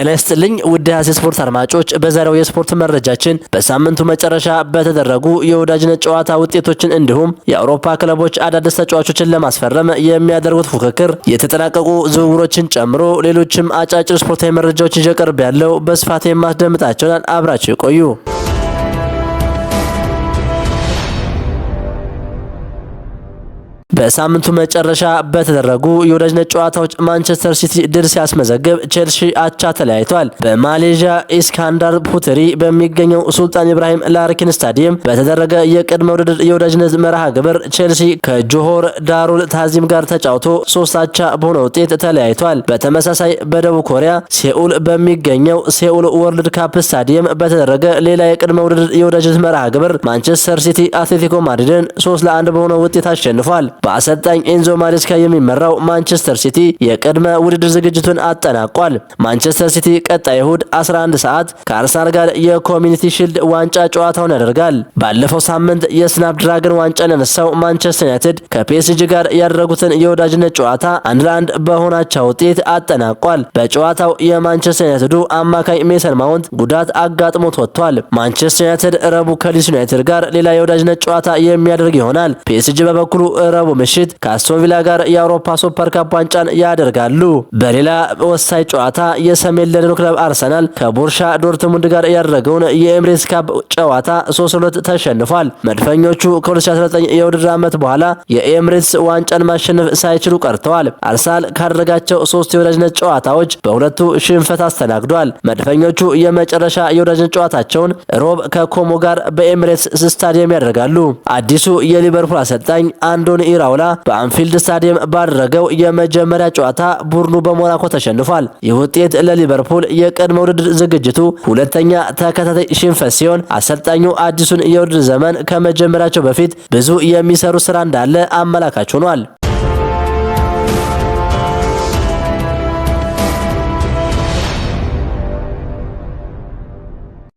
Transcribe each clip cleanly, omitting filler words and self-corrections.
ጤና ይስጥልኝ ውድ የሀሴ ስፖርት አድማጮች፣ በዛሬው የስፖርት መረጃችን በሳምንቱ መጨረሻ በተደረጉ የወዳጅነት ጨዋታ ውጤቶችን እንዲሁም የአውሮፓ ክለቦች አዳዲስ ተጫዋቾችን ለማስፈረም የሚያደርጉት ፉክክር፣ የተጠናቀቁ ዝውውሮችን ጨምሮ ሌሎችም አጫጭር ስፖርታዊ መረጃዎችን ይዤ ቀርቤያለሁ። በስፋት የማስደምጣቸውን አብራችሁ ቆዩ። በሳምንቱ መጨረሻ በተደረጉ የወዳጅነት ጨዋታዎች ማንቸስተር ሲቲ ድል ሲያስመዘግብ ቼልሲ አቻ ተለያይቷል። በማሌዥያ ኢስካንዳር ፑትሪ በሚገኘው ሱልጣን ኢብራሂም ላርኪን ስታዲየም በተደረገ የቅድመ ውድድር የወዳጅነት መርሃ ግብር ቼልሲ ከጆሆር ዳሩል ታዚም ጋር ተጫውቶ 3 አቻ በሆነ ውጤት ተለያይቷል። በተመሳሳይ በደቡብ ኮሪያ ሴኡል በሚገኘው ሴኡል ወርልድ ካፕ ስታዲየም በተደረገ ሌላ የቅድመ ውድድር የወዳጅነት መርሃ ግብር ማንቸስተር ሲቲ አትሌቲኮ ማድሪድን 3-1 በሆነ ውጤት አሸንፏል። በአሰልጣኝ ኤንዞ ማሬስካ የሚመራው ማንቸስተር ሲቲ የቅድመ ውድድር ዝግጅቱን አጠናቋል። ማንቸስተር ሲቲ ቀጣይ እሁድ 11 ሰዓት ከአርሰናል ጋር የኮሚኒቲ ሺልድ ዋንጫ ጨዋታውን ያደርጋል። ባለፈው ሳምንት የስናፕ ድራገን ዋንጫን ያነሳው ማንቸስተር ዩናይትድ ከፒኤስጂ ጋር ያደረጉትን የወዳጅነት ጨዋታ 1-1 በሆናቸው ውጤት አጠናቋል። በጨዋታው የማንቸስተር ዩናይትዱ አማካኝ ሜሰን ማውንት ጉዳት አጋጥሞት ወጥቷል። ማንቸስተር ዩናይትድ ረቡዕ ከሊድስ ዩናይትድ ጋር ሌላ የወዳጅነት ጨዋታ የሚያደርግ ይሆናል። ፒኤስጂ በበኩሉ ረቡዕ ምሽት ከአስቶን ቪላ ጋር የአውሮፓ ሱፐር ካፕ ዋንጫን ያደርጋሉ። በሌላ ወሳኝ ጨዋታ የሰሜን ለንደኑ ክለብ አርሰናል ከቦርሻ ዶርትሙንድ ጋር ያደረገውን የኤምሬትስ ካፕ ጨዋታ 3-2 ተሸንፏል። መድፈኞቹ ከ2019 የውድድር ዓመት በኋላ የኤምሬትስ ዋንጫን ማሸነፍ ሳይችሉ ቀርተዋል። አርሰናል ካደረጋቸው 3 የወዳጅነት ጨዋታዎች በሁለቱ ሽንፈት አስተናግዷል። መድፈኞቹ የመጨረሻ የወዳጅነት ጨዋታቸውን ሮብ ከኮሞ ጋር በኤምሬትስ ስታዲየም ያደርጋሉ። አዲሱ የሊቨርፑል አሰልጣኝ አንዶኒ ኢራኦላ በአንፊልድ ስታዲየም ባደረገው የመጀመሪያ ጨዋታ ቡድኑ በሞናኮ ተሸንፏል። ይህ ውጤት ለሊቨርፑል የቅድመ ውድድር ዝግጅቱ ሁለተኛ ተከታታይ ሽንፈት ሲሆን አሰልጣኙ አዲሱን የውድድር ዘመን ከመጀመራቸው በፊት ብዙ የሚሰሩ ስራ እንዳለ አመላካች ሆኗል።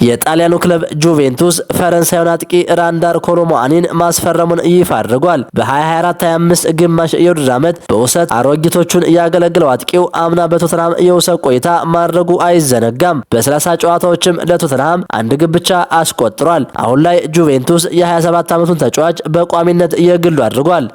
የጣሊያኑ ክለብ ጁቬንቱስ ፈረንሳዩን አጥቂ ራንዳር ኮሎሙአኒን ማስፈረሙን ይፋ አድርጓል። በ2024-25 ግማሽ የውድድር ዓመት በውሰት አሮጊቶቹን ያገለግለው አጥቂው አምና በቶተንሃም የውሰት ቆይታ ማድረጉ አይዘነጋም። በ30 ጨዋታዎችም ለቶተንሃም 1 ግብ ብቻ አስቆጥሯል። አሁን ላይ ጁቬንቱስ የ27 ዓመቱን ተጫዋች በቋሚነት የግሉ አድርጓል።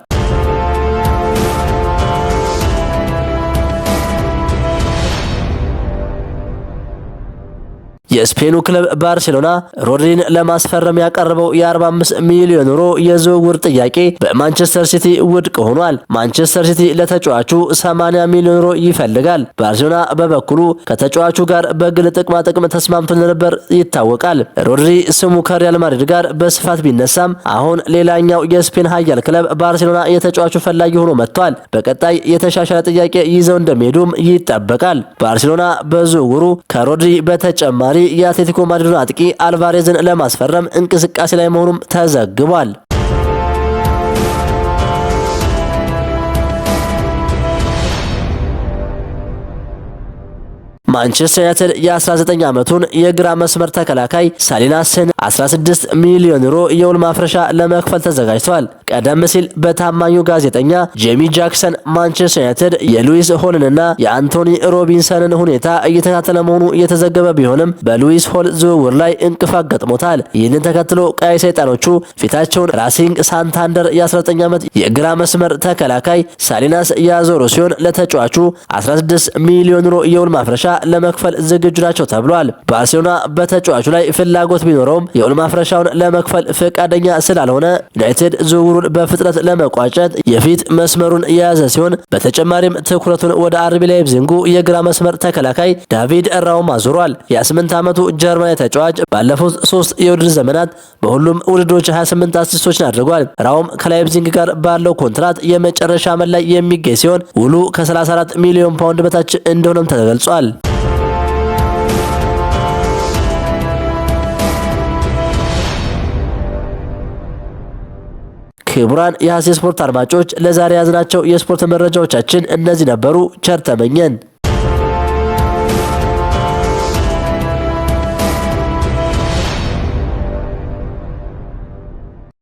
የስፔኑ ክለብ ባርሴሎና ሮድሪን ለማስፈረም ያቀረበው የ45 ሚሊዮን ዩሮ የዝውውር ጥያቄ በማንቸስተር ሲቲ ውድቅ ሆኗል። ማንቸስተር ሲቲ ለተጫዋቹ 80 ሚሊዮን ዩሮ ይፈልጋል። ባርሴሎና በበኩሉ ከተጫዋቹ ጋር በግል ጥቅማ ጥቅም ተስማምቶ እንደነበር ይታወቃል። ሮድሪ ስሙ ከሪያል ማድሪድ ጋር በስፋት ቢነሳም አሁን ሌላኛው የስፔን ኃያል ክለብ ባርሴሎና የተጫዋቹ ፈላጊ ሆኖ መጥቷል። በቀጣይ የተሻሻለ ጥያቄ ይዘው እንደሚሄዱም ይጠበቃል። ባርሴሎና በዝውውሩ ከሮድሪ በተጨማሪ የአትሌቲኮ ማድሪድ አጥቂ አልቫሬዝን ለማስፈረም እንቅስቃሴ ላይ መሆኑም ተዘግቧል። ማንቸስተር ዩናይትድ የ19 ዓመቱን የግራ መስመር ተከላካይ ሳሊናስን 16 ሚሊዮን ዩሮ የውል ማፍረሻ ለመክፈል ተዘጋጅቷል። ቀደም ሲል በታማኙ ጋዜጠኛ ጄሚ ጃክሰን ማንቸስተር ዩናይትድ የሉዊስ ሆልንና የአንቶኒ ሮቢንሰንን ሁኔታ እየተከታተለ መሆኑ የተዘገበ ቢሆንም በሉዊስ ሆል ዝውውር ላይ እንቅፋት ገጥሞታል። ይህንን ተከትሎ ቀይ ሰይጣኖቹ ፊታቸውን ራሲንግ ሳንታንደር የ19 ዓመት የግራ መስመር ተከላካይ ሳሊናስ ያዞሩ ሲሆን ለተጫዋቹ 16 ሚሊዮን ዩሮ የውል ማፍረሻ ለመክፈል ዝግጁ ናቸው ተብሏል። ባርሴሎና በተጫዋቹ ላይ ፍላጎት ቢኖረውም የውል ማፍረሻውን ለመክፈል ፈቃደኛ ስላልሆነ ዩናይትድ ዝውውሩን በፍጥነት ለመቋጨት የፊት መስመሩን የያዘ ሲሆን በተጨማሪም ትኩረቱን ወደ አርቢ ላይፕዚጉ የግራ መስመር ተከላካይ ዳቪድ ራውም አዙሯል። የ8 ዓመቱ ጀርመናዊ ተጫዋች ባለፉት 3 የውድድር ዘመናት በሁሉም ውድድሮች 28 አሲስቶችን አድርጓል። ራውም ከላይፕዚግ ጋር ባለው ኮንትራት የመጨረሻ ዓመት ላይ የሚገኝ ሲሆን ውሉ ከ34 ሚሊዮን ፓውንድ በታች እንደሆነም ተገልጿል። ክቡራን የሀሴ ስፖርት አድማጮች ለዛሬ ያዝናቸው የስፖርት መረጃዎቻችን እነዚህ ነበሩ። ቸር ተመኘን።